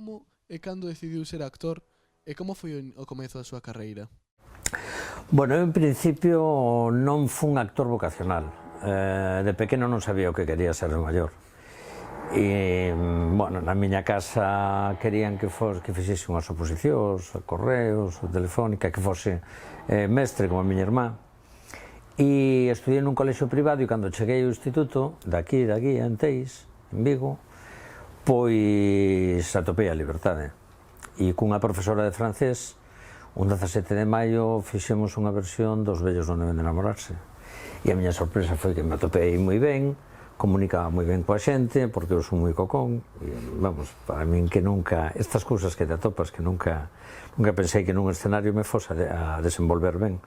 como e cando decidiu ser actor e como foi o comezo da súa carreira? Bueno, eu en principio non fun actor vocacional. De pequeno non sabía o que quería ser de maior. E, bueno, na miña casa querían que fixese unhas oposicións, a Correos, a Telefónica, que fose mestre como a miña irmá. E estudiei nun colexio privado e cando cheguei ao instituto, daqui, en Teis, en Vigo, pois atopei a liberdade. E cunha profesora de francés, un 17 de maio, fixemos unha versión dos Vellos non deben de namorarse. E a miña sorpresa foi que me atopei moi ben, comunicaba moi ben coa xente, porque eu son moi cocón, e, vamos, para min que nunca, estas cousas que te atopas, que nunca pensei que nun escenario me fose a desenvolver ben.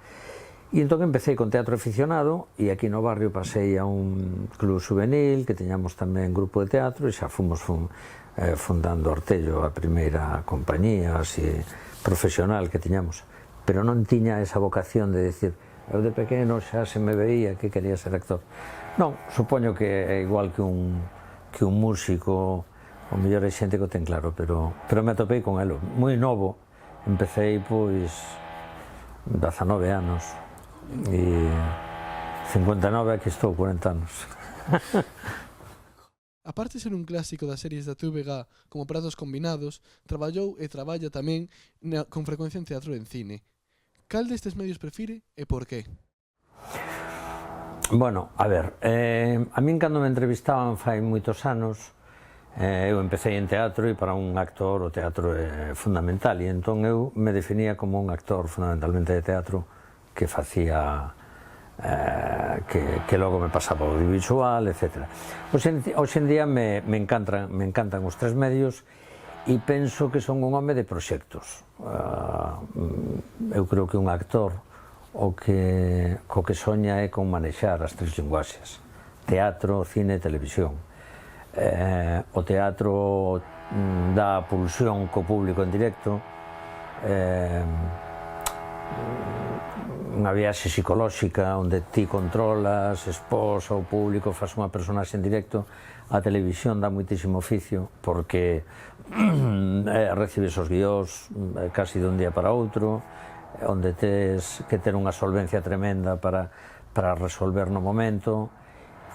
E entón empecé con teatro aficionado e aquí no barrio pasei a un club juvenil que teñamos tamén grupo de teatro e xa fomos fundando Artello, a primeira compañía así profesional que tiñamos, pero non tiña esa vocación de decir eu de pequeno xa se me veía que quería ser actor. Non, supoño que é igual que un músico, o mellor hai xente que o ten claro, pero me atopei con elo, moi novo, empecé pois 19 anos e 59 aquí estou, 40 anos. Aparte de ser un clásico das series da TVG como Pratos Combinados, traballou e traballa tamén con frecuencia en teatro e en cine. Cal destes medios prefire e por qué? Bueno, a ver, a min cando me entrevistaban fai moitos anos, eu empecé en teatro e para un actor o teatro é fundamental e entón eu me definía como un actor fundamentalmente de teatro que facía, que logo me pasaba ao audiovisual, etc. Hoxe en día me encantan os tres medios e penso que son un home de proxectos. Eu creo que un actor co que soña é con manexar as tres linguaxes: teatro, cine e televisión. O teatro dá pulsión co público en directo, unha viaxe psicolóxica onde ti controlas, expós ao público, faz unha personaxe en directo. A televisión dá moitísimo oficio porque recibes os guións casi dun día para outro, onde tes que ter unha solvencia tremenda para resolver no momento,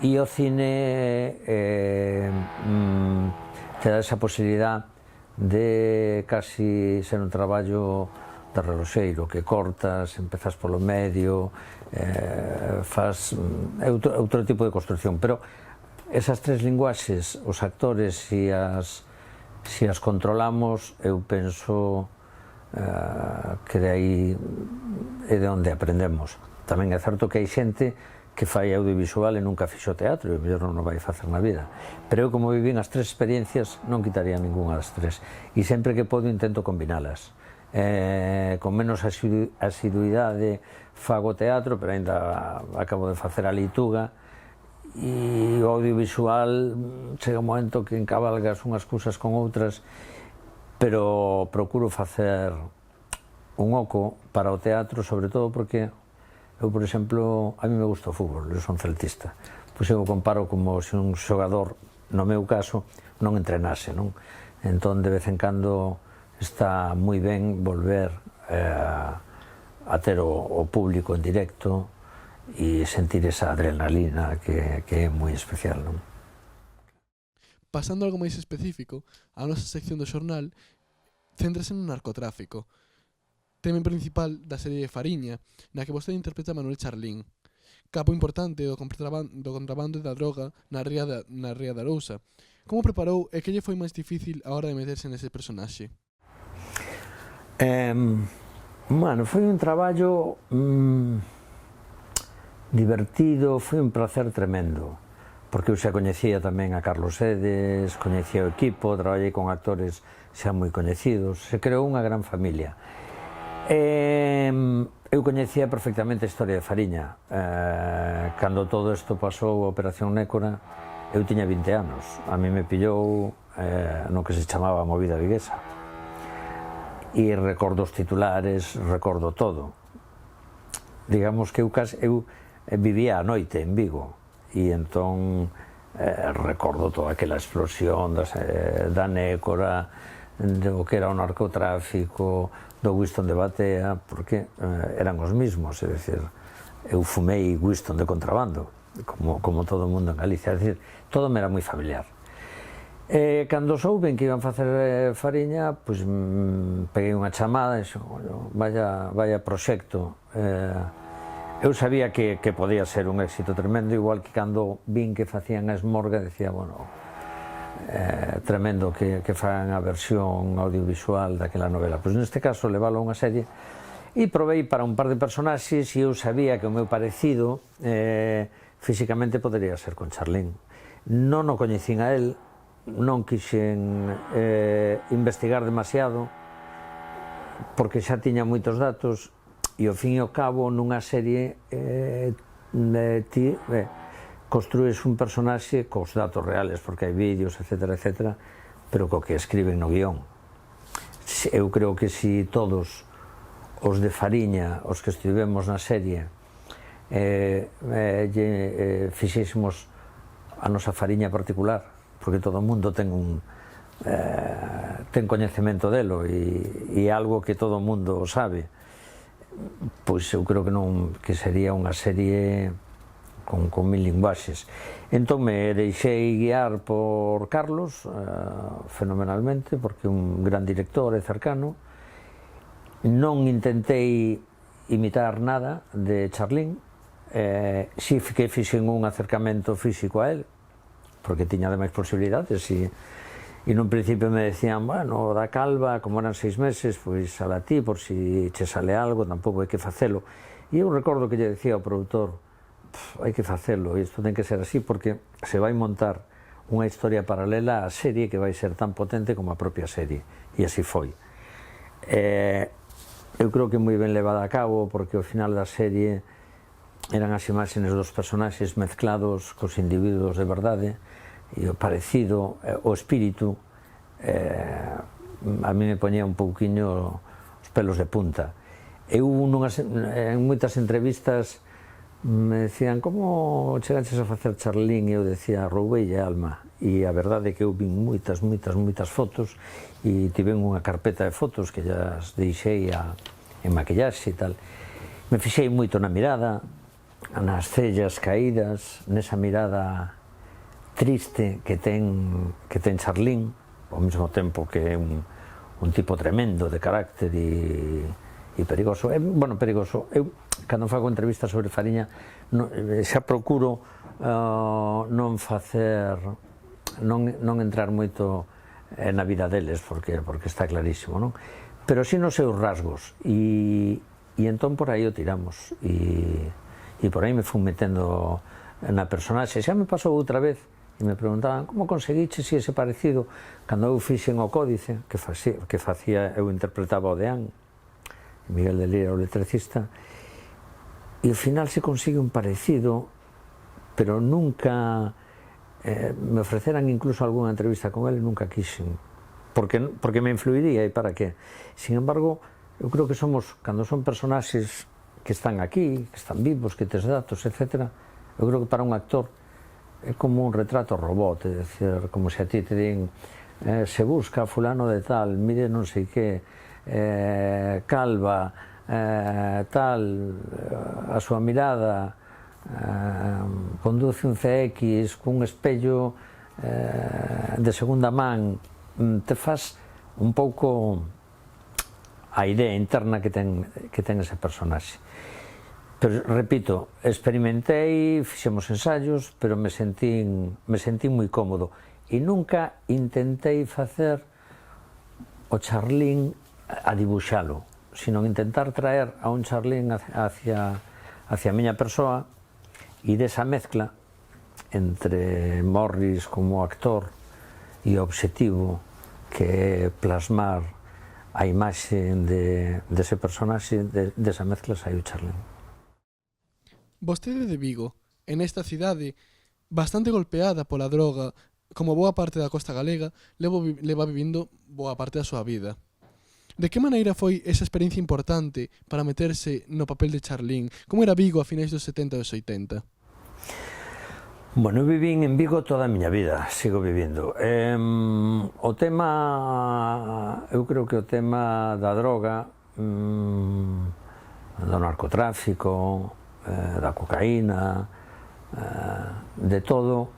e o cine te dá esa posibilidad de casi ser un traballo de reloxeiro, que cortas, empezas polo medio, faz outro tipo de construcción, pero esas tres linguaxes, os actores, se as controlamos, eu penso que de aí é de onde aprendemos. Tamén é certo que hai xente que fai audiovisual e nunca fixo teatro, e mellor non o vai facer na vida, pero eu como vivín as tres experiencias non quitaría ninguna das tres, e sempre que podo intento combinalas. Con menos asiduidade fago teatro, pero ainda acabo de facer a Leituga, e o audiovisual chega un momento que encabalgas unhas cousas con outras, pero procuro facer un oco para o teatro, sobre todo porque eu, por exemplo, a mí me gusta o fútbol, eu son celtista, pois eu comparo como se un xogador, no meu caso, non entrenase, non? Entón, de vez en cando está moi ben volver a ter o público en directo e sentir esa adrenalina que é moi especial, non? Pasando a algo máis específico, a nosa sección do xornal céntrase no narcotráfico, tema principal da serie de Fariña, na que vostede interpreta a Manuel Charlín, capo importante do contrabando da droga na ría de Arousa. Como preparou e que lle foi máis difícil a hora de meterse nese personaxe? Bueno, foi un traballo divertido, foi un placer tremendo, porque eu xa coñecía tamén a Carlos Edes, coñecía o equipo, traballei con actores xa moi coñecidos, se creou unha gran familia. Eu coñecía perfectamente a historia de Fariña. Cando todo isto pasou, a Operación Nécora, eu tiña 20 anos. A mí me pillou no que se chamaba a movida viguesa. E recordo os titulares, recordo todo. Digamos que eu vivía a noite en Vigo e entón recordo toda aquela explosión da Nécora, do que era o narcotráfico, do Winston de Batea, porque eran os mismos, é dicir, eu fumei Winston de contrabando, como todo o mundo en Galicia, é dicir, todo me era moi familiar. Cando souben que iban facer Fariña, pois peguei unha chamada e dixo, vaya proxecto. Eu sabía que podía ser un éxito tremendo, igual que cando vin que facían a Esmorga, decía, bueno, tremendo que fagan a versión audiovisual daquela novela. Pois neste caso, leválo a unha serie, e provei para un par de personaxes e eu sabía que o meu parecido físicamente podería ser con Charlín. Non o coñecín a él, non quixen investigar demasiado, porque xa tiña moitos datos, e ao fin e ao cabo nunha serie construes un personaxe cos datos reales, porque hai vídeos, etcétera, etcétera, pero co que escriben no guión. Eu creo que si todos os de Fariña, os que estivemos na serie, fixésemos a nosa Fariña particular, porque todo o mundo ten coñecemento delo e algo que todo o mundo sabe, pois eu creo que sería unha serie con 1000 linguaxes. Entón me deixei guiar por Carlos fenomenalmente, porque é un gran director e cercano. Non intentei imitar nada de Charlín, si que fixen un acercamento físico a él, porque tiña demais posibilidades, e nun principio me decían, bueno, da calva, como eran 6 meses, pois ala ti, por si che sale algo, tampouco hai que facelo. E eu recordo que lle decía ao produtor, hai que facelo, e isto ten que ser así, porque se vai montar unha historia paralela á serie que vai ser tan potente como a propia serie, e así foi. Eu creo que moi ben levada a cabo, porque ao final da serie eran as imaxes dos personaxes mezclados cos individuos de verdade, e o parecido, o espírito, a mí me poñía un pouquiño os pelos de punta. Eu, en moitas entrevistas, me decían, como chegaches a facer Charlín? E eu decía, roubeille a alma. E a verdade é que eu vin moitas fotos, e tiven unha carpeta de fotos que llas deixei en maquillaxe e tal. Me fixei moito na mirada, nas cellas caídas, nesa mirada triste que ten Charlín, ao mesmo tempo que é un tipo tremendo de carácter e perigoso. Bueno, perigoso. Eu, cando fago entrevistas sobre Fariña, xa procuro non entrar moito na vida deles, porque está clarísimo, non? Pero si nos seus rasgos, e entón por aí o tiramos, e por aí me fui metendo na personaxe. Xa me pasou outra vez, e me preguntaban, como conseguiche si ese parecido? Cando eu fixen o Códice, que facía, eu interpretaba o Deán, Miguel de Lira, o letrecista, e ao final se consigue un parecido, pero nunca me ofreceran incluso algunha entrevista con ele, nunca quixen, porque me influiría, e para qué? Sin embargo, eu creo que somos, cando son personaxes que están aquí, que están vivos, que tes datos, etc., eu creo que para un actor é como un retrato robot, é dicir, como se a ti te din, se busca fulano de tal, mire non sei que, calva, tal, a súa mirada, conduce un CX cun espello de segunda man, te faz un pouco a idea interna que ten ese personaxe. Pero, repito, experimentei, fixemos ensaios, pero me sentín moi cómodo, e nunca intentei facer o Charlín a dibuixalo, sino intentar traer a un Charlín hacia a miña persoa, e desa mezcla entre Morris como actor e o obxectivo, que é plasmar a imaxe dese personaxe, desa mezcla sai o Charlín. Vostede de Vigo, en esta cidade, bastante golpeada pola droga, como boa parte da costa galega, leva vivindo boa parte da súa vida. De que maneira foi esa experiencia importante para meterse no papel de Charlín? Como era Vigo a finais dos 70 e dos 80? Bueno, eu vivín en Vigo toda a miña vida, sigo vivindo. O tema, eu creo que o tema da droga, do narcotráfico, da cocaína, de todo,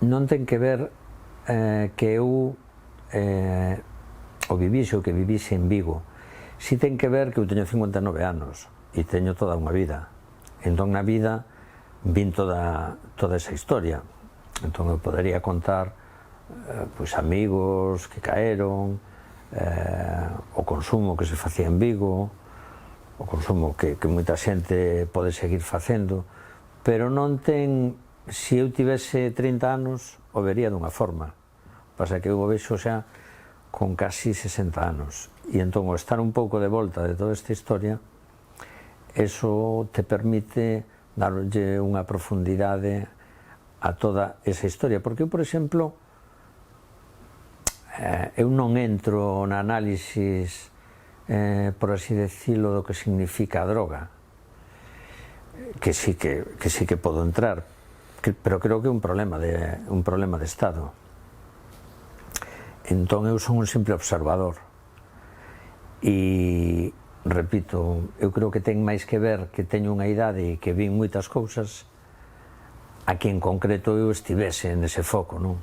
non ten que ver que eu o vivise ou que vivise en Vigo. Si ten que ver que eu teño 59 anos e teño toda unha vida. Entón na vida vin toda esa historia. Entón eu podería contar pois amigos que caeron, o consumo que se facía en Vigo, o consumo que moita xente pode seguir facendo, pero non ten, se eu tivese 30 anos, o vería dunha forma. Pasa que eu o vexo xa con casi 60 anos. E entón, o estar un pouco de volta de toda esta historia, eso te permite darlle unha profundidade a toda esa historia. Porque eu, por exemplo, eu non entro na análisis, por así decirlo, do que significa a droga, que sí que podo entrar, pero creo que é un problema de Estado. Entón eu son un simple observador e, repito, eu creo que ten máis que ver que teño unha idade e que vin moitas cousas a que en concreto eu estivese nese foco, non?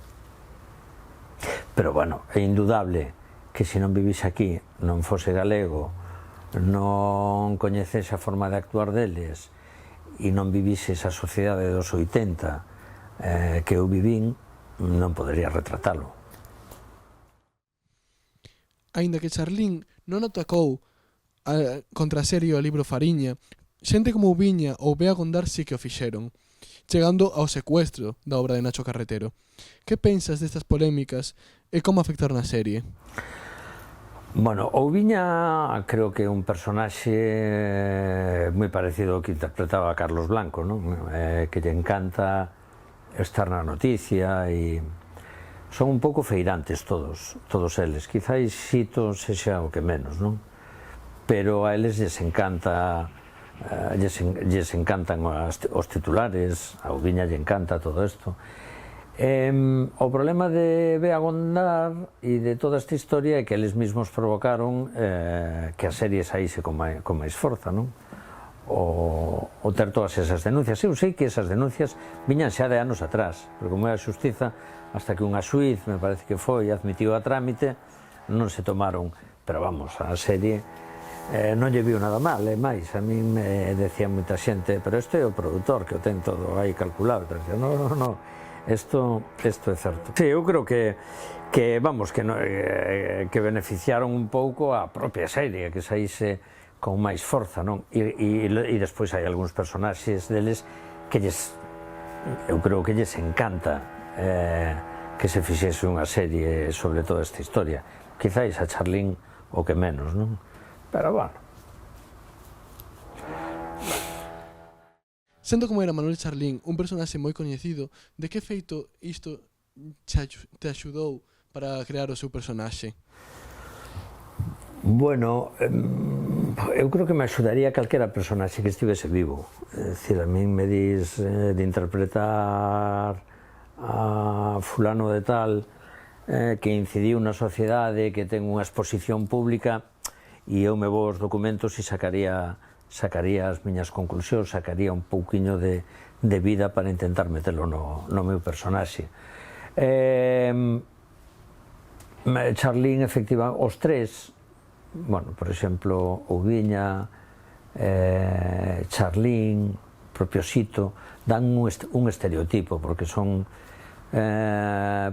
Pero, bueno, é indudable que se non vivise aquí, non fose galego, non coñecese a forma de actuar deles e non vivise esa sociedade dos 80 que eu vivín, non podería retratalo. Aínda que Charlín non atacou contra serio o libro Fariña, xente como Ubiña ou Bea Gondar si que o fixeron, chegando ao secuestro da obra de Nacho Carretero. Que pensas destas polémicas e como afectaron a serie? Bueno, Ouviña creo que é un personaxe moi parecido ao que interpretaba Carlos Blanco, non? Que lle encanta estar na noticia e son un pouco feirantes todos eles. Quizáis Xito sexa o que menos, non? Pero a eles lles encanta, lles encantan os titulares, a Ouviña lle encanta todo isto. O problema de Bea Gondar e de toda esta historia é que eles mesmos provocaron que a serie saíse con máis forza, non? O ter todas esas denuncias. Eu sei que esas denuncias viñan xa de anos atrás, pero como é a xustiza, hasta que unha xuiz, me parece que foi, admitiu a trámite, non se tomaron, pero vamos, a serie non lle viu nada mal, e máis, a min me decía moita xente, pero isto é o produtor que o ten todo aí calculado, pero decía, no, isto é certo. Sí, eu creo que vamos, que beneficiaron un pouco a propia serie, que saíse con máis forza, non? E despois hai algúns personaxes deles que eu creo que lles encanta que se fixese unha serie sobre toda esta historia. Quizáis a Charlín o que menos, non? Pero, bueno. Sendo como era Manuel Charlín un personaxe moi coñecido, de que feito isto te axudou para crear o seu personaxe? Bueno, eu creo que me axudaría calquera personaxe que estivese vivo. É dicir, a min me dis de interpretar a fulano de tal que incidiu na sociedade, que ten unha exposición pública, e eu me vou aos documentos e sacaría as miñas conclusións, sacaría un pouquiño de vida para intentar metelo no meu personaxe. Charlín, efectivamente, os tres, bueno, por exemplo, Ouviña, Charlín, propio Xito, dan un estereotipo, porque son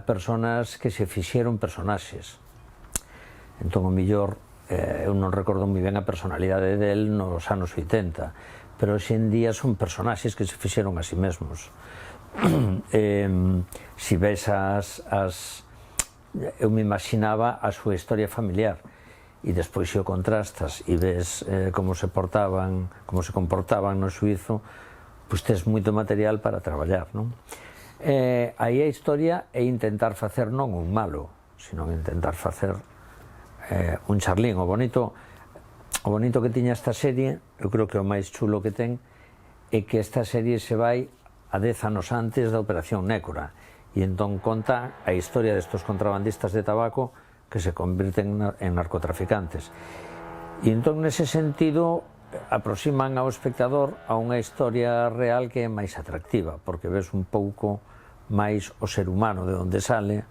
personas que se fixeron personaxes. Entón, o millor, eu non recordo moi ben a personalidade del nos anos 80, pero hoxe en día son personaxes que se fixeron a si mesmos. Si ves eu me imaginaba a súa historia familiar, e despois se o contrastas e ves como se comportaban no xuízo, pois tes moito material para traballar, non? Aí a historia é intentar facer non un malo, sino intentar facer un Charlín. O bonito que tiña esta serie, eu creo que o máis chulo que ten, é que esta serie se vai a 10 anos antes da Operación Nécora, e entón conta a historia destos contrabandistas de tabaco que se convirten en narcotraficantes. E entón, nese sentido, aproximan ao espectador a unha historia real que é máis atractiva, porque ves un pouco máis o ser humano de onde sale,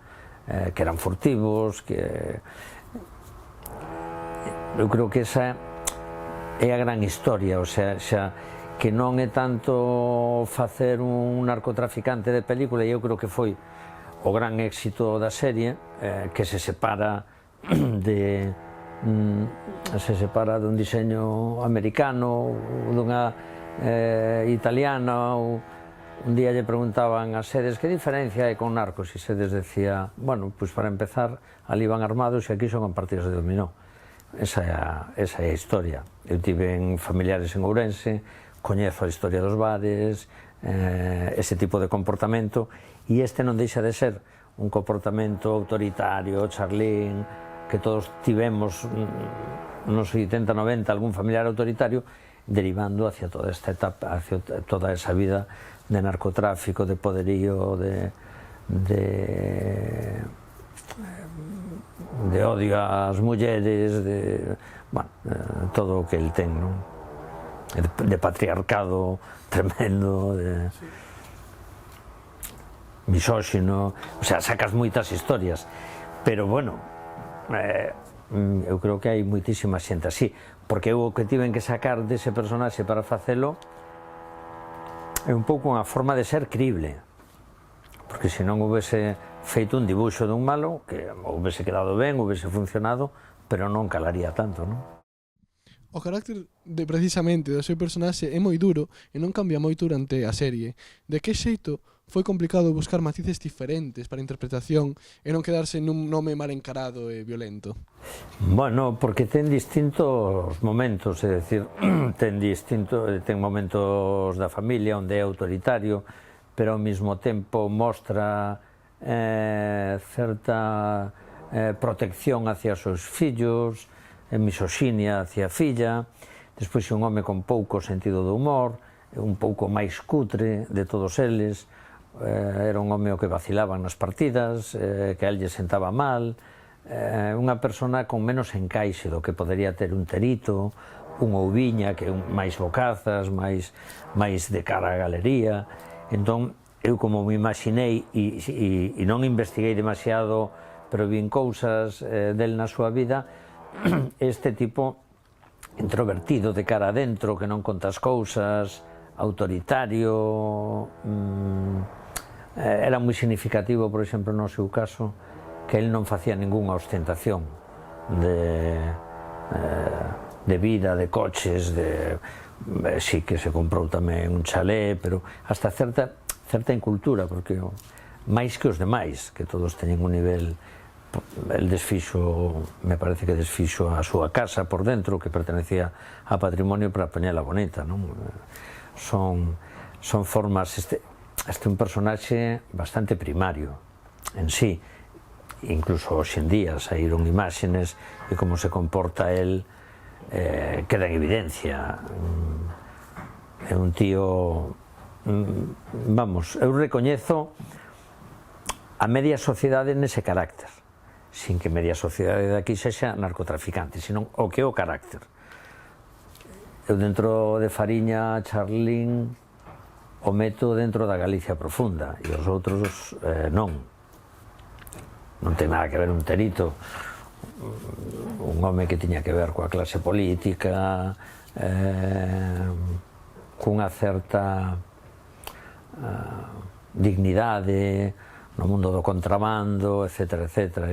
que eran furtivos, que... Eu creo que esa é a gran historia, o sea, xa que non é tanto facer un narcotraficante de película, e eu creo que foi o gran éxito da serie, que se separa dun diseño americano, dunha italiana. Un día lle preguntaban a Sedes que diferencia hai con Narcos, e Sedes decía, bueno, pois para empezar, ali van armados e aquí son en partidas de dominó. Esa é a historia. Eu tive familiares en Ourense, coñezo a historia dos bares, ese tipo de comportamento, e este non deixa de ser un comportamento autoritario, charlín, que todos tivemos nos 80-90 algún familiar autoritario, derivando hacia toda esta etapa, hacia toda esa vida de narcotráfico, de poderío, de odio ás mulleres, todo o que el ten, non? De patriarcado tremendo, de misóxino, o sea, sacas moitas historias, pero bueno, eu creo que hai moitísima xente así, porque o que tiven que sacar dese personaxe para facelo é un pouco unha forma de ser crible, porque se non houvese feito un dibuixo dun malo, que houvese quedado ben, houvese funcionado, pero non calaría tanto, non? O carácter precisamente do seu personaxe é moi duro e non cambia moito durante a serie. De que xeito foi complicado buscar matices diferentes para a interpretación e non quedarse nun nome mal encarado e violento? Bueno, porque ten distintos momentos, é dicir, ten momentos da familia onde é autoritario, pero ao mesmo tempo mostra certa protección hacia os seus fillos, misoxinia hacia a filla. Despois é un home con pouco sentido do humor, un pouco máis cutre de todos eles, era un home o que vacilaban nas partidas, que a él lle sentaba mal, unha persona con menos encaixe do que podería ter un Terito, un Ouviña, que é máis bocazas, máis de cara á galería. Entón, eu como me imaginei e non investiguei demasiado, pero vin cousas del na súa vida, este tipo introvertido de cara adentro, que non conta as cousas, autoritario, era moi significativo, por exemplo, no seu caso, que el non facía ningunha ostentación de vida, de coches, sí que se comprou tamén un chalé, pero hasta certa incultura, porque máis que os demais, que todos teñen un nivel. El desfixo, me parece que desfixo a súa casa por dentro, que pertenecía a patrimonio, para poñela bonita, non? Son formas, este é un personaxe bastante primario en sí, incluso hoxe en día saíron imágenes e como se comporta el queda en evidencia. É un tío, vamos, eu recoñezo a media sociedade nese carácter, sin que media sociedade de aquí sexa narcotraficante, sino o que é o carácter. Eu dentro de Fariña, Charlín, o meto dentro da Galicia profunda, e os outros non. Non ten nada que ver un Terito, un home que tiña que ver coa clase política, cunha certa dignidade, no mundo do contrabando, etcétera, etcétera.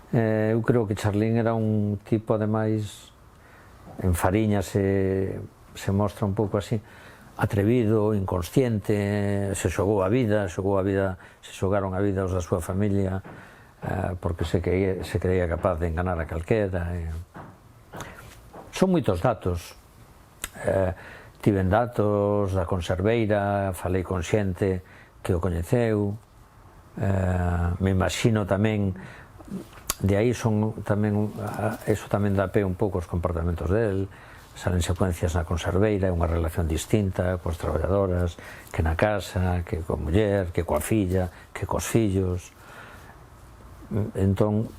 Eu creo que Charlín era un tipo, ademais, en Fariña se mostra un pouco así, atrevido, inconsciente, se xogaron a vida os da súa familia, porque se creía capaz de enganar a calquera. Son moitos datos. Tiven datos da conserveira, falei con xente que o coñeceu, me imagino tamén, de aí eso tamén dá pé un pouco os comportamentos del, salen secuencias na conserveira, é unha relación distinta coas traballadoras, que na casa, que coa muller, que coa filla, que cos fillos. Entón,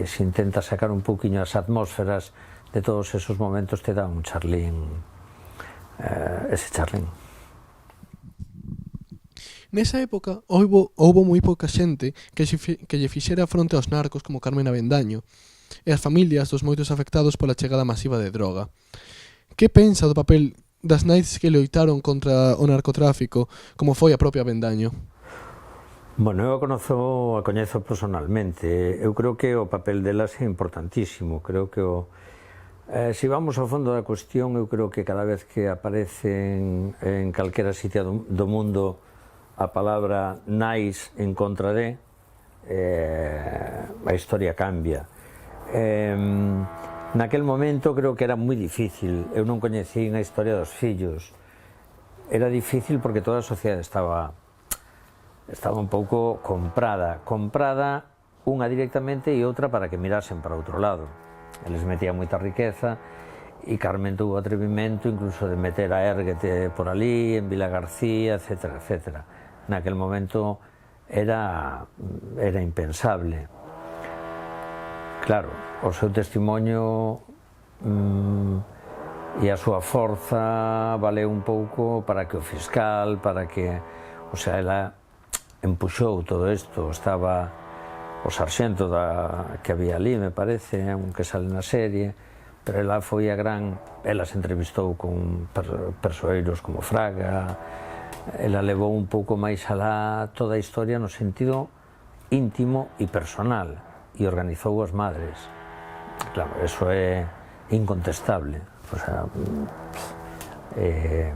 se intenta sacar un pouquiño as atmósferas de todos esos momentos, te dá un Charlín, ese Charlín. Nesa época houbo moi pouca xente que lle fixera fronte aos narcos como Carmen Avendaño e as familias dos moitos afectados pola chegada masiva de droga. Que pensa do papel das nais que loitaron contra o narcotráfico, como foi a propia Avendaño? Bueno, eu a coñezo personalmente. Eu creo que o papel delas é importantísimo. Creo que se vamos ao fondo da cuestión, eu creo que cada vez que aparece en calquera sitio do mundo a palabra nais en contra de, a historia cambia. Naquel momento creo que era moi difícil. Eu non coñecín a historia dos fillos. Era difícil porque toda a sociedade estaba un pouco comprada unha directamente e outra para que mirasen para outro lado. Eles metían moita riqueza e Carmen tuvo atrevimento incluso de meter a Érguete por ali, en Vila García, etcétera, etcétera. Naquel momento era impensable. Claro, o seu testimonio e a súa forza valeu un pouco para que o fiscal, ela empuxou todo isto. Estaba o sarxento que había ali, me parece, aunque sale na serie, pero ela foi ela se entrevistou con persoeiros como Fraga. Ela levou un pouco máis alá toda a historia no sentido íntimo e personal e organizou as madres. Claro, eso é incontestable. O sea, é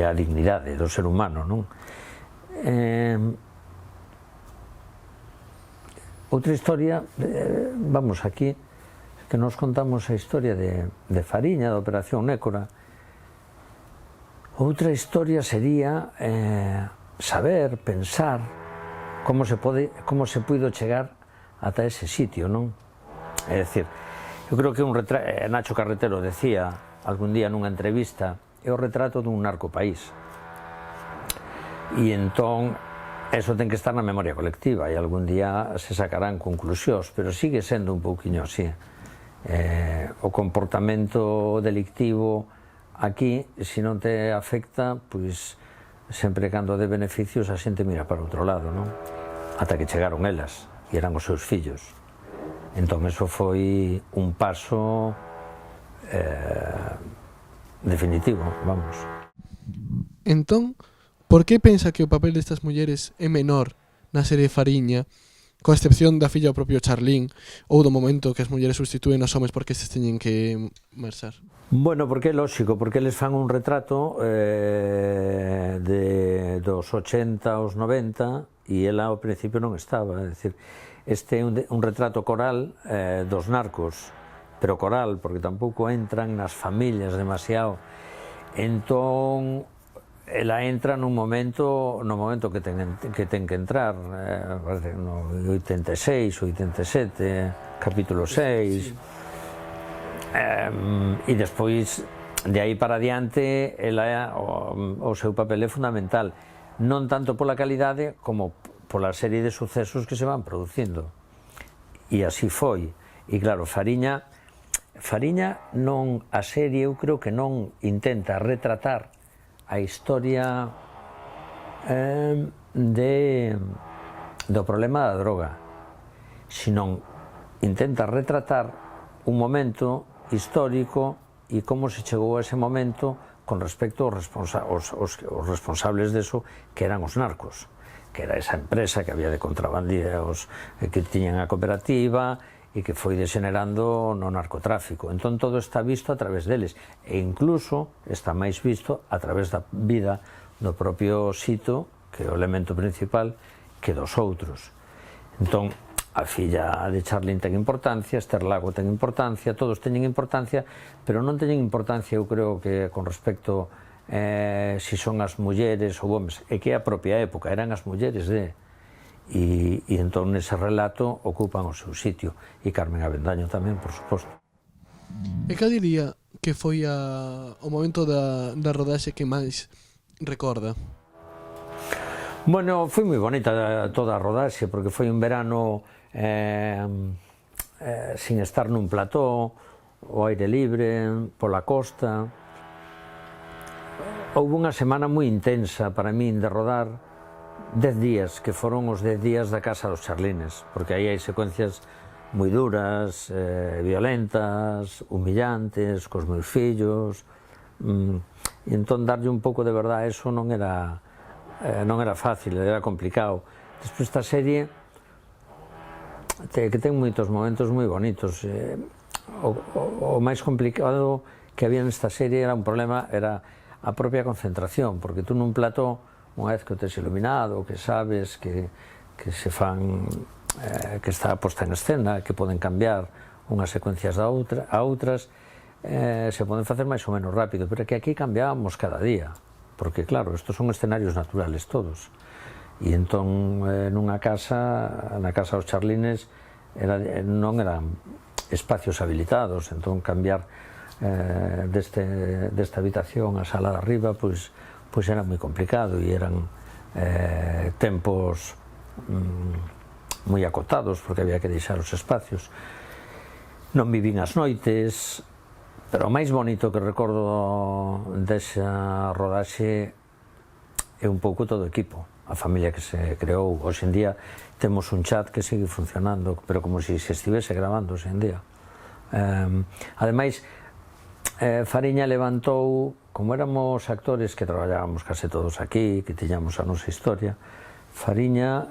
a dignidade do ser humano, non? Outra historia, vamos aquí, que nos contamos a historia de Fariña, da Operación Nécora. Outra historia sería saber, pensar como se puido chegar ata ese sitio, non? É dicir, eu creo que Nacho Carretero decía algún día nunha entrevista, é o retrato dun narcopaís. E entón, eso ten que estar na memoria colectiva e algún día se sacarán conclusións, pero sigue sendo un pouquiño así. O comportamento delictivo aquí, se non te afecta, pois sempre cando de beneficios a xente mira para outro lado, non? Ata que chegaron elas, e eran os seus fillos. Entón, eso foi un paso definitivo, vamos. Entón, por que pensa que o papel destas mulleres é menor na serie Fariña, coa excepción da filla do propio Charlín, ou do momento que as mulleres substitúen aos homes porque se teñen que marchar? Bueno, porque é lógico, porque eles fan un retrato dos 80 aos 90 e ela ao principio non estaba, é dicir, este é un retrato coral dos narcos, pero coral, porque tampouco entran nas familias demasiado. Entón, ela entra no momento que ten que entrar, no 86, 87, capítulo 6, e despois de aí para adiante o seu papel é fundamental, non tanto pola calidade como pola serie de sucesos que se van producindo, e así foi. E claro, Fariña non, a serie eu creo que non intenta retratar a historia do problema da droga, senón intenta retratar un momento histórico e como se chegou a ese momento con respecto aos responsables deso, que eran os narcos, que era esa empresa que había de contrabandeos que tiñan a cooperativa e que foi degenerando no narcotráfico. Entón todo está visto a través deles e incluso está máis visto a través da vida do propio Sito, que é o elemento principal, que dos outros. Entón a filla de Charlín ten importancia, Esther Lago ten importancia, todos teñen importancia, pero non teñen importancia, eu creo que con respecto se son as mulleres ou homes, é que a propia época eran as mulleres e entón nese relato ocupan o seu sitio, e Carmen Avendaño tamén, por suposto. E cal diría que foi o momento da rodaxe que máis recorda? Bueno, foi moi bonita toda a rodaxe, porque foi un verano sin estar nun plató, ao aire libre, pola costa. Houve unha semana moi intensa para min de rodar 10 días, que foron os 10 días da Casa dos Charlines, porque aí hai secuencias moi duras, violentas, humillantes, cos meus fillos, e entón darlle un pouco de verdade a eso non era fácil, era complicado. Despois esta serie que ten moitos momentos moi bonitos. O máis complicado que había nesta serie era un problema, era a propia concentración, porque tú nun plató, unha vez que o tes iluminado, que sabes que se fan, que está posta en escena, que poden cambiar unhas secuencias a outras, se poden facer máis ou menos rápido, pero que aquí cambiábamos cada día, porque claro, estos son escenarios naturales todos, e entón nunha casa, na Casa dos Charlines, non eran espacios habilitados, entón cambiar desta habitación a sala de arriba, pois era moi complicado, e eran tempos moi acotados, porque había que deixar os espacios. Non vivín as noites, pero o máis bonito que recordo desa rodaxe é un pouco todo o equipo, a familia que se creou. Hoxe en día temos un chat que segue funcionando, pero como se estivese grabando hoxe en día. Ademais, Fariña levantou, como éramos actores que traballábamos case todos aquí, que tiñamos a nosa historia, Fariña,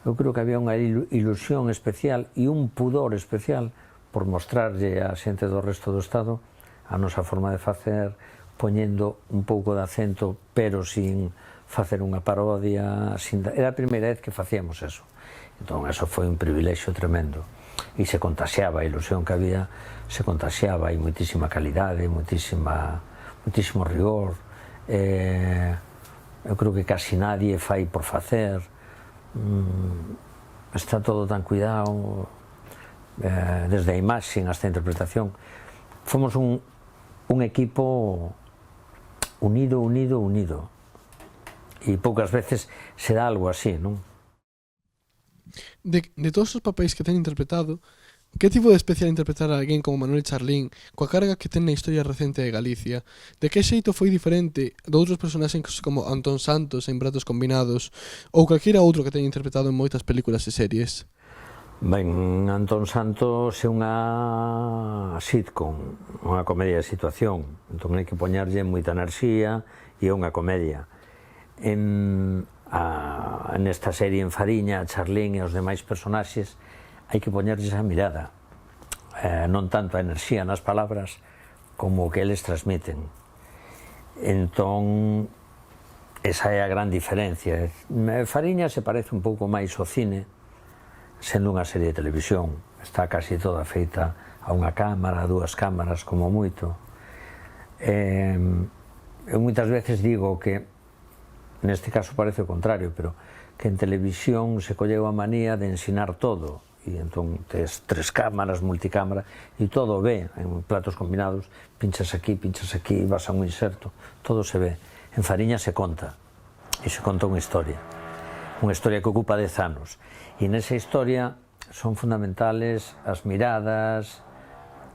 eu creo que había unha ilusión especial e un pudor especial por mostrarlle a xente do resto do Estado a nosa forma de facer, poñendo un pouco de acento, pero sin facer unha parodia. Era a primeira vez que facíamos eso. Entón, eso foi un privilexio tremendo. E se contaxiaba a ilusión que había, se contaxiaba, hai moitísima calidade, moitísimo rigor. Eu creo que casi nadie fai por facer. Está todo tan cuidado, desde a imaxe hasta a interpretación. Fomos un equipo unido. E poucas veces se dá algo así, non? De todos os papéis que ten interpretado, que tipo de especial interpretar a alguén como Manuel Charlín, coa carga que ten na historia recente de Galicia? De que xeito foi diferente de outros personaxes como Antón Santos en Pratos Combinados, ou calquera outro que teña interpretado en moitas películas e series? Ben, Antón Santos é unha sitcom, unha comedia de situación, entón hai que poñerlle moita enerxía e é unha comedia. Nesta serie en Fariña, a Charlín e os demais personaxes hai que poñerlles a mirada, non tanto a enerxía nas palabras como o que eles transmiten. Entón, esa é a gran diferencia. Fariña se parece un pouco máis ao cine, sendo unha serie de televisión, está casi toda feita a unha cámara, a 2 cámaras como moito. Eu moitas veces digo que, neste caso parece o contrario, pero que en televisión se colleu a manía de ensinar todo, e entón tes 3 cámaras, multicámara, e todo ve, en Pratos Combinados, pinchas aquí, vas a un inserto, todo se ve. En Fariña se conta, e se conta unha historia que ocupa 10 anos, e nesa historia son fundamentales as miradas,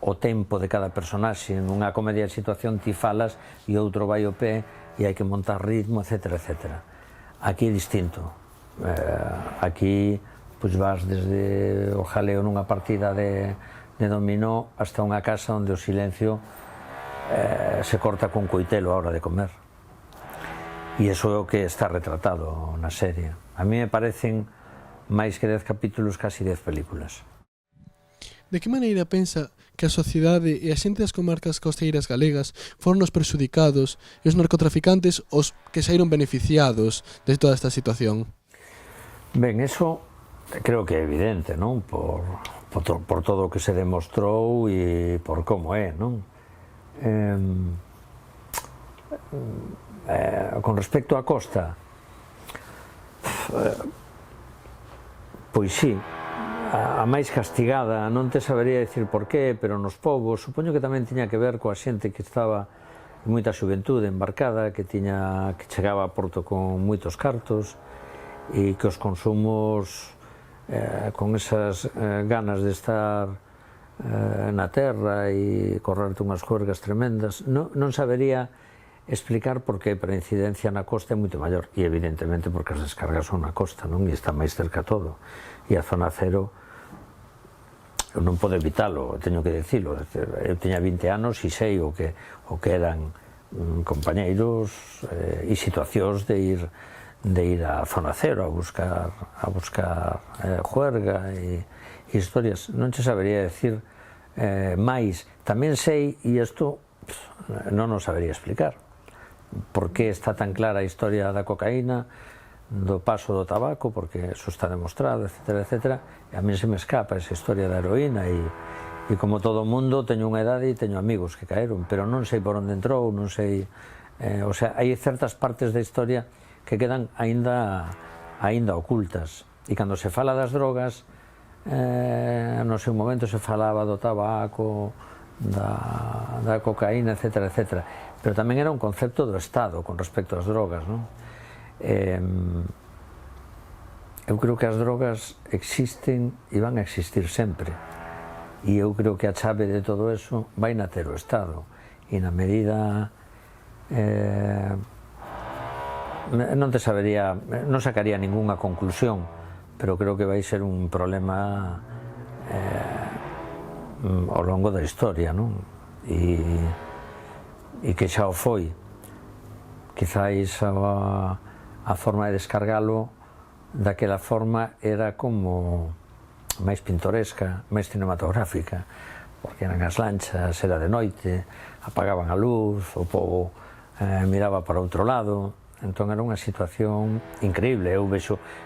o tempo de cada personaxe. En unha comedia de situación ti falas e outro vai ao pé e hai que montar ritmo, etcétera. Aquí é distinto. Aquí vas desde o jaleo nunha partida de dominó hasta unha casa onde o silencio se corta con coitelo a hora de comer. E iso é o que está retratado na serie. A mí me parecen máis que 10 capítulos, casi 10 películas. De que maneira pensa que a sociedade e a xente das comarcas costeiras galegas foron os perxudicados e os narcotraficantes os que saíron beneficiados de toda esta situación? Ben, eso creo que é evidente, non? Por todo o que se demostrou e por como é, non? Con respecto á costa, pois sí, a máis castigada, non te sabería dicir por qué, pero nos povos, supoño que tamén tiña que ver coa xente que estaba moita xuventude embarcada, que chegaba a Porto con moitos cartos e que os consumos con esas ganas de estar na terra e correrte unhas juergas tremendas, non sabería explicar por qué, pero a incidencia na costa é moito maior, e evidentemente porque as descargas son na costa, non? E está máis cerca todo, e a zona cero eu non podo evitalo, teño que dicilo, eu tiña 20 anos e sei o que eran compañeiros e situacións de ir á zona cero a buscar juerga e historias. Non che sabería decir máis. Tamén sei, e isto non o sabería explicar, por que está tan clara a historia da cocaína, do paso do tabaco, porque eso está demostrado, etcétera, etcétera, e a mí se me escapa esa historia da heroína, e como todo o mundo teño unha edade e teño amigos que caeron, pero non sei por onde entrou, non sei, o sea, hai certas partes da historia que quedan aínda ocultas, e cando se fala das drogas, no seu momento se falaba do tabaco, da cocaína, etcétera, etcétera, pero tamén era un concepto do Estado con respecto ás drogas, non? Eu creo que as drogas existen e van a existir sempre, e eu creo que a chave de todo eso vai na ter o Estado, e na medida non sacaría ningunha conclusión, pero creo que vai ser un problema ao longo da historia, non? E que xa o foi. Quizáis a forma de descargalo daquela forma era como máis pintoresca, máis cinematográfica, porque eran as lanchas, era de noite, apagaban a luz, o pobo miraba para outro lado, entón era unha situación increíble. Eu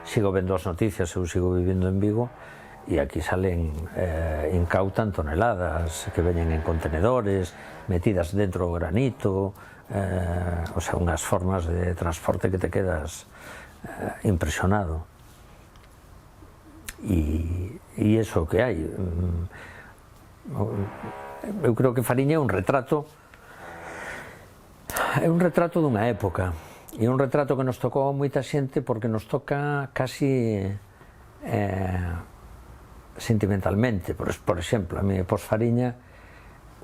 sigo vendo as noticias, eu sigo vivindo en Vigo, e aquí salen incautan toneladas que veñen en contenedores, metidas dentro do granito, o sea, unhas formas de transporte que te quedas impresionado. E iso que hai, eu creo que Fariña é un retrato dunha época, e un retrato que nos tocou a moita xente, porque nos toca casi sentimentalmente. Por exemplo, a mí pos-Fariña,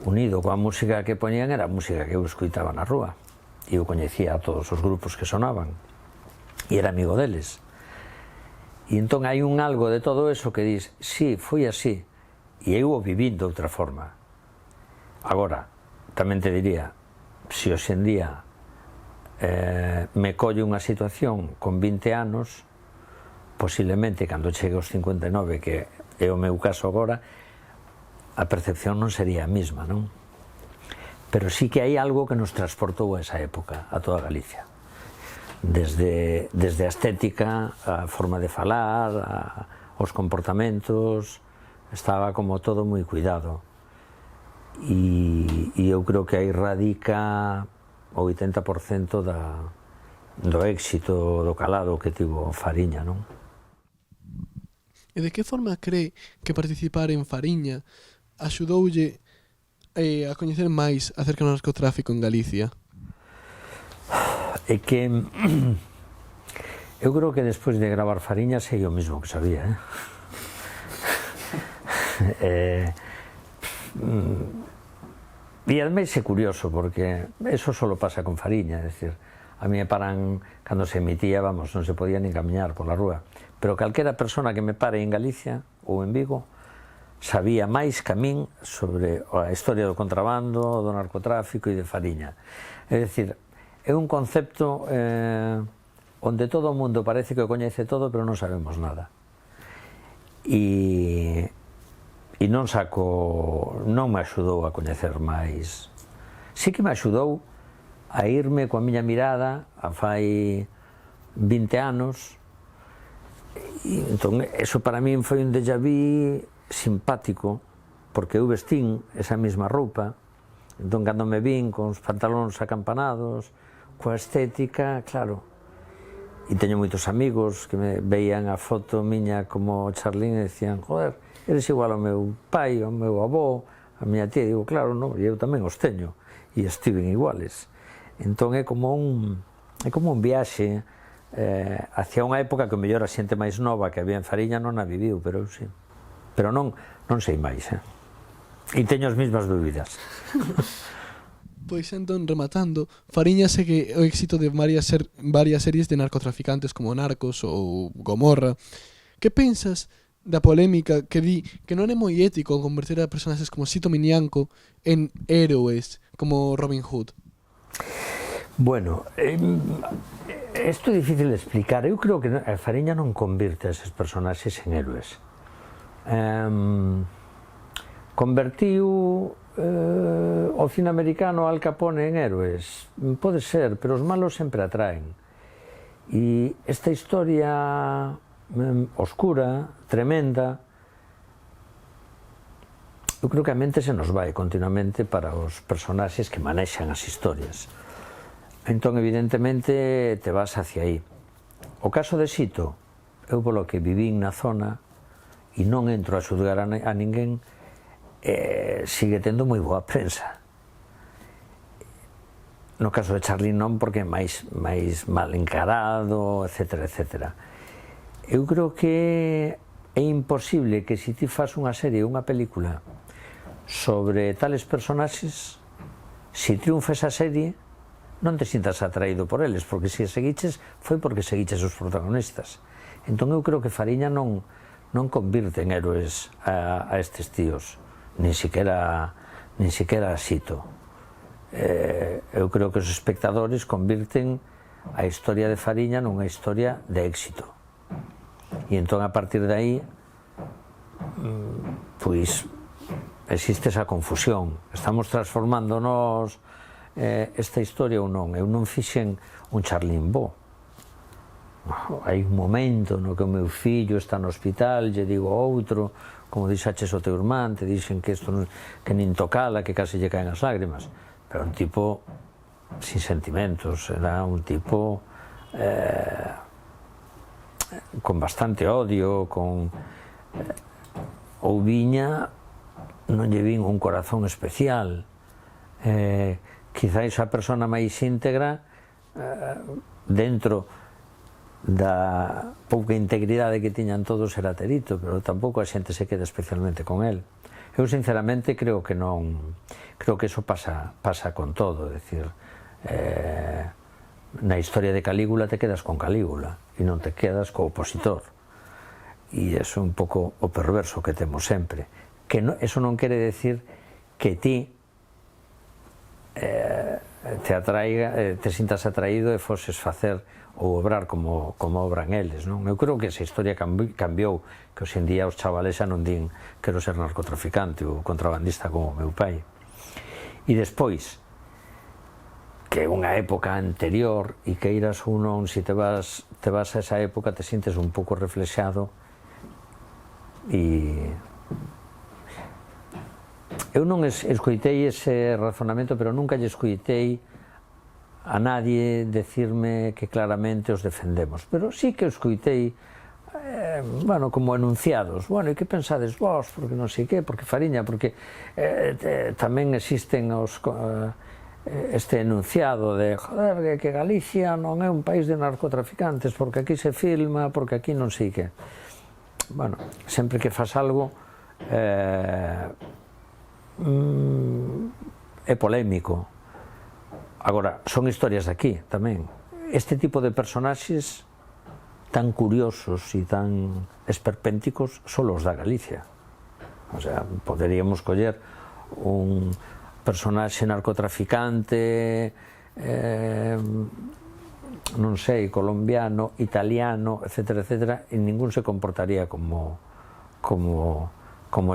unido coa música que poñían, era a música que eu escoitaba na rúa, e eu coñecía a todos os grupos que sonaban e era amigo deles, e entón hai un algo de todo eso que dis, sí, foi así, e eu o vivín de outra forma. Agora, tamén te diría, se hoxe en día me colle unha situación con 20 anos, posiblemente cando chegue aos 59, que é o meu caso agora, a percepción non sería a mesma, non? Pero sí que hai algo que nos transportou a esa época, a toda Galicia. Desde a estética, a forma de falar, os comportamentos, estaba como todo moi cuidado. E eu creo que aí radica o 80% do éxito, do calado que tivo Fariña, non? E de que forma cree que participar en Fariña axudoulle a coñecer máis acerca do narcotráfico en Galicia? É que eu creo que despois de gravar Fariña sei o mismo que sabía, e ademais é curioso, porque eso só pasa con Fariña, é dicir, a mí me paran cando se emitía, vamos, non se podía nin camiñar pola rúa, pero calquera persona que me pare en Galicia ou en Vigo sabía máis que a min sobre a historia do contrabando, do narcotráfico e de Fariña. É dicir, é un concepto onde todo o mundo parece que o coñece todo, pero non sabemos nada. E non me axudou a coñecer máis. Sí que me axudou a irme coa miña mirada a fai 20 anos, e entón eso para min foi un déjà vu simpático, porque eu vestín esa mesma roupa, entón cando me vin con os pantalóns acampanados, coa estética, claro, e teño moitos amigos que me veían a foto miña como Charlín e decían, joder, eres igual ao meu pai, ao meu avó, a miña tía. Digo, claro, non, eu tamén os teño e estiven iguales. Entón é como un viaxe hacia unha época que o mellor a xente máis nova que había en Fariña non a viviu, pero eu sí. Pero non sei máis, e teño as mesmas dúbidas. Pois entón, rematando, Fariña segue o éxito de varias series de narcotraficantes como Narcos ou Gomorra. Que pensas da polémica que di que non é moi ético converter a personaxes como Sito Miñanco en héroes como Robin Hood? Bueno, isto é difícil de explicar. Eu creo que a Fariña non convirte a eses personaxes en héroes. Convertiu o cine americano Al Capone en héroes? Pode ser, pero os malos sempre atraen. E esta historia oscura, tremenda, eu creo que a mente se nos vai continuamente para os personaxes que manexan as historias. Entón, evidentemente, te vas hacia aí. O caso de Sito, eu polo que vivín na zona e non entro a xudgar a ninguén, sigue tendo moi boa prensa. No caso de Charlín non, porque é máis mal encarado, etcétera, etcétera. Eu creo que é imposible que se ti fas unha serie, unha película sobre tales personaxes, se triunfa esa serie, non te sintas atraído por eles, porque se seguiches foi porque seguiches os protagonistas. Entón eu creo que Fariña non convirte en héroes a estes tíos, nin siquiera a Sito. Eu creo que os espectadores convirten a historia de Fariña nunha historia de éxito. E entón, a partir de aí, pois, existe esa confusión. Estamos transformándonos esta historia ou non? Eu non fixen un Charlín bo. Hai un momento no que o meu fillo está no hospital, lle digo outro, como dixaches o teu irmán, te dixen que isto que nin tocala, que case lle caen as lágrimas. Pero un tipo sin sentimentos, era un tipo con bastante odio, con Ouviña non lle vin un corazón especial. Quizáis a persona máis íntegra dentro da pouca integridade que tiñan todos era Terito, pero tampouco a xente se queda especialmente con el. Eu sinceramente creo que non, creo que eso pasa con todo, é dicir, na historia de Calígula te quedas con Calígula e non te quedas co opositor, e eso é un pouco o perverso que temos sempre, que eso non quere decir que ti te sintas atraído e foses facer ou obrar como obran eles, non? Eu creo que esa historia cambiou, que hoxe en día os chavales xa non din quero ser narcotraficante ou contrabandista como o meu pai. E despois, que é unha época anterior e que iras ou non, se te vas a esa época te sintes un pouco reflexado e eu non escoitei ese razonamento, pero nunca lle escoitei a nadie decirme que claramente os defendemos, pero sí que os escoitei como enunciados. Bueno, e que pensades vos? Porque non sei que, porque Fariña, porque tamén existen este enunciado de joder, que Galicia non é un país de narcotraficantes porque aquí se filma, porque aquí non sei que. Bueno, sempre que fas algo é polémico. Agora, son historias de aquí tamén. Este tipo de personaxes tan curiosos e tan esperpénticos son os da Galicia. O sea, poderíamos coller un personaxe narcotraficante, non sei, colombiano, italiano, etcétera, etcétera, e ningún se comportaría como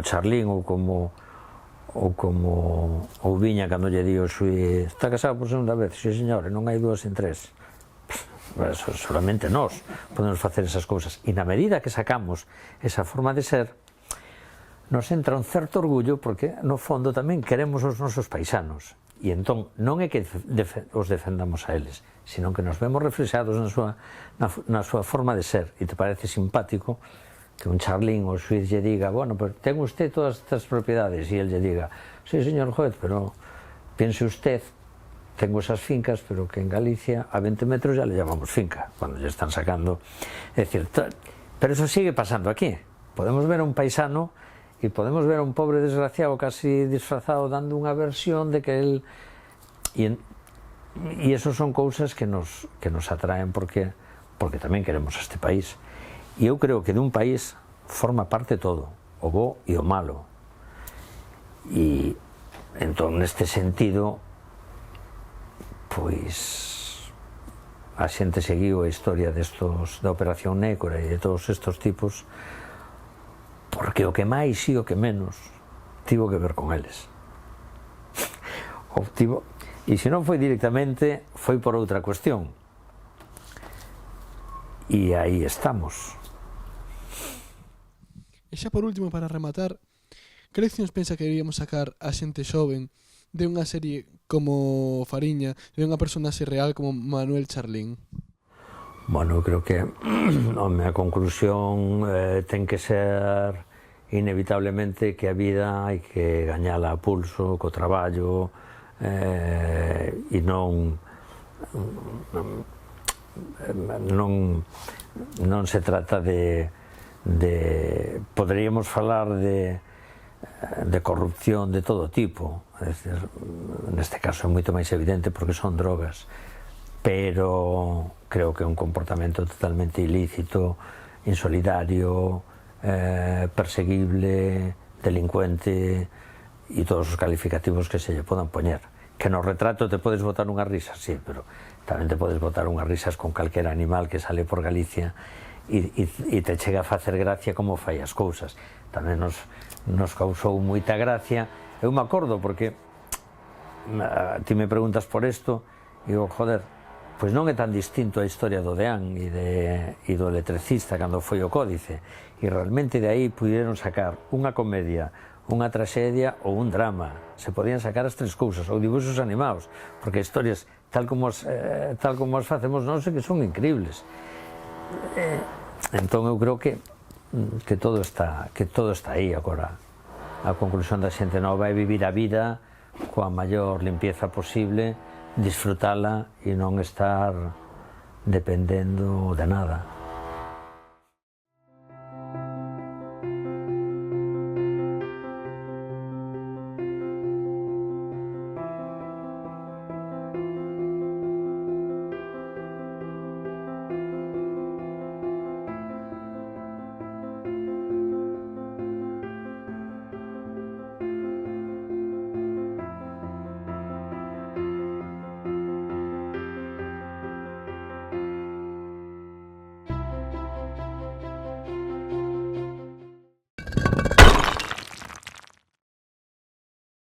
Charlín ou como Ouviña cando lle di o xuíz está casado por segunda vez, si señor, non hai dúas en tres. Solamente nós podemos facer esas cousas, e na medida que sacamos esa forma de ser nos entra un certo orgullo porque no fondo tamén queremos os nosos paisanos E entón non é que os defendamos a eles, sino que nos vemos reflexados na súa forma de ser, e te parece simpático que un charlín o xuiz lle diga, bueno, pero ten usted todas estas propiedades, e el lle diga, sí, señor juez, pero piense usted, tengo esas fincas, pero que en Galicia a 20 metros ya le llamamos finca, cuando le están sacando. Es decir, pero eso sigue pasando aquí. Podemos ver a un paisano e podemos ver a un pobre desgraciado casi disfrazado dando unha versión de que él... E eso son cousas que nos atraen porque tamén queremos este país. E eu creo que dun país forma parte todo, o bo e o malo. E entón, neste sentido, pois a xente seguiu a historia da Operación Nécora e de todos estes tipos, porque o que máis e o que menos tivo que ver con eles. E se non foi directamente, foi por outra cuestión. E aí estamos. E xa por último, para rematar, que leccións pensa que deberíamos sacar a xente xoven de unha serie como Fariña, de unha personaxe real como Manuel Charlín? Bueno, eu creo que a conclusión ten que ser inevitablemente que a vida hai que gañala a pulso, co traballo, e non se trata de poderíamos falar de corrupción de todo tipo, neste caso é moito máis evidente porque son drogas, pero creo que é un comportamento totalmente ilícito, insolidario, perseguible, delincuente e todos os calificativos que se lle podan poñer. Que no retrato te podes botar unha risa, sí, pero tamén te podes botar unhas risas con calquera animal que sale por Galicia e te chega a facer gracia como fai as cousas. Tamén nos causou moita gracia. Eu me acordo porque ti me preguntas por isto e digo, joder, pois non é tan distinto a historia do Deán e do electricista cando foi o Códice, e realmente de aí puderon sacar unha comedia, unha traxedia ou un drama. Se podían sacar as tres cousas, ou dibuixos animados, porque historias tal como as facemos non sei que son increíbles. Entón eu creo que todo está aí agora. A conclusión da xente nova é vivir a vida coa maior limpieza posible, disfrutala e non estar dependendo de nada.